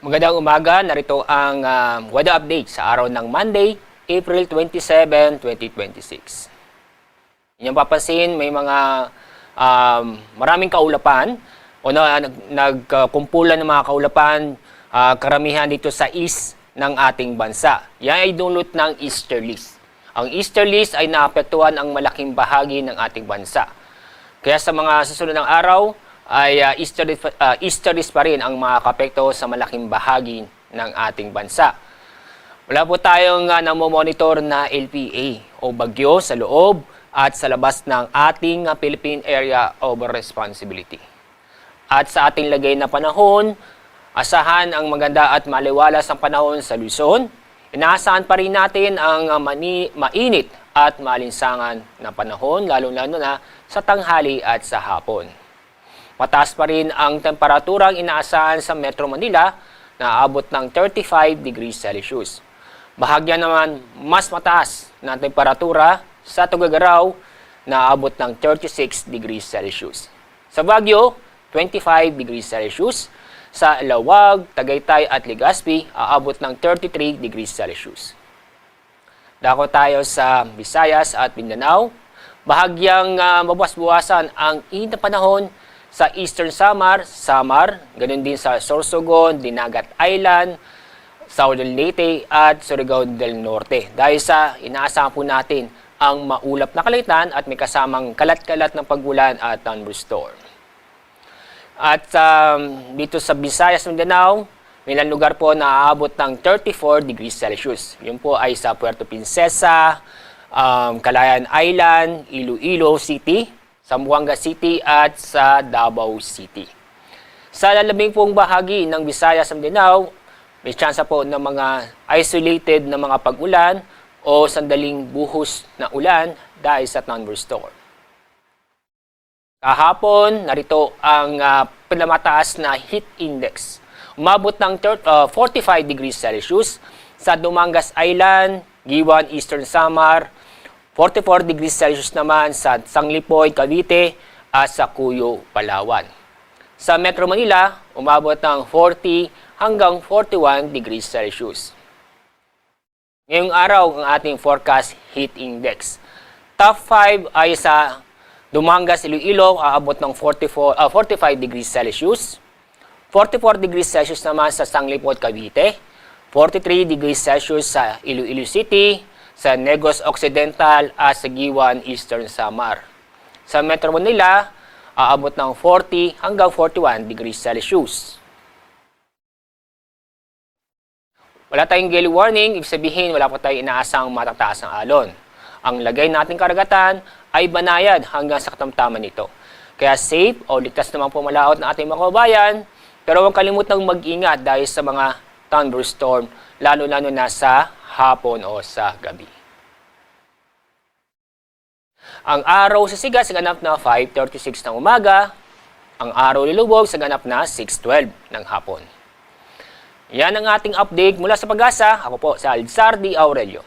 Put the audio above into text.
Magandang umaga, narito ang weather update sa araw ng Monday, April 27, 2026. Inyong papansin, may mga maraming kaulapan o nagkumpulan ng mga kaulapan, karamihan dito sa east ng ating bansa. Yan ay dulot ng easterlies. Ang easterlies ay naapektuhan ang malaking bahagi ng ating bansa. Kaya sa mga susunod ng araw, ay easterlies pa rin ang makakapekto sa malaking bahagi ng ating bansa. Wala po tayong namomonitor na LPA o bagyo sa loob at sa labas ng ating Philippine Area of Responsibility. At sa ating lagay na panahon, asahan ang maganda at maliwalas ang panahon sa Luzon. Inaasahan pa rin natin ang mainit at malinsangan na panahon, lalo-lalo na sa tanghali at sa hapon. Mataas pa rin ang temperaturang inaasahan sa Metro Manila na aabot ng 35 degrees Celsius. Bahagyan naman mas mataas na temperatura sa Tuguegarao na aabot ng 36 degrees Celsius. Sa Baguio, 25 degrees Celsius. Sa Lawag, Tagaytay at Legazpi, aabot ng 33 degrees Celsius. Dako tayo sa Visayas at Mindanao. Bahagyang mabuwas-buwasan ang init na panahon sa Eastern Samar, ganun din sa Sorsogon, Dinagat Island, Southern Leyte at Surigao del Norte. Dahil sa inaasahan po natin ang maulap na kalitan at may kasamang kalat-kalat ng pagulan at thunderstorm. At dito sa Visayas, Mindanao, may ilang lugar po na aabot ng 34 degrees Celsius. Yun po ay sa Puerto Princesa, Calayan Island, Iloilo City, Zamboanga City at sa Davao City. Sa lalabing pong bahagi ng Visayas at Mindanao, may tsansa po ng mga isolated na mga pag-ulan o sandaling buhos na ulan dahil sa thunderstorm. Kahapon, narito ang pinamataas na heat index. Umabot ng 45 degrees Celsius sa Dumangas Island, Giwan, Eastern Samar, 44 degrees Celsius naman sa Sanglipoy, Cavite at sa Cuyo, Palawan. Sa Metro Manila, umabot ng 40 hanggang 41 degrees Celsius. Ngayong araw, ang ating forecast heat index. Top 5 ay sa Dumangas, Iloilo, aabot ng 45 degrees Celsius. 44 degrees Celsius naman sa Sanglipoy, Cavite. 43 degrees Celsius sa Iloilo City, sa Negros Occidental at sa Giwan, Eastern Samar. Sa Metro Manila, aabot ng 40 hanggang 41 degrees Celsius. Wala tayong gale warning, ibig sabihin wala pa tayong inaasang matataas ng alon. Ang lagay nating karagatan ay banayad hanggang sa katamtaman nito. Kaya safe o ligtas naman pumalaot ng ating mga kababayan, pero huwag kalimutang mag-ingat dahil sa mga thunderstorm, lalo-lalo na sa hapon o sa gabi. Ang araw sa Sigat sa ganap na 5:36 ng umaga, ang araw lilubog sa ganap na 6:12 ng hapon. Yan ang ating update mula sa Pag-asa. Ako po si Alzar D. Aurelio.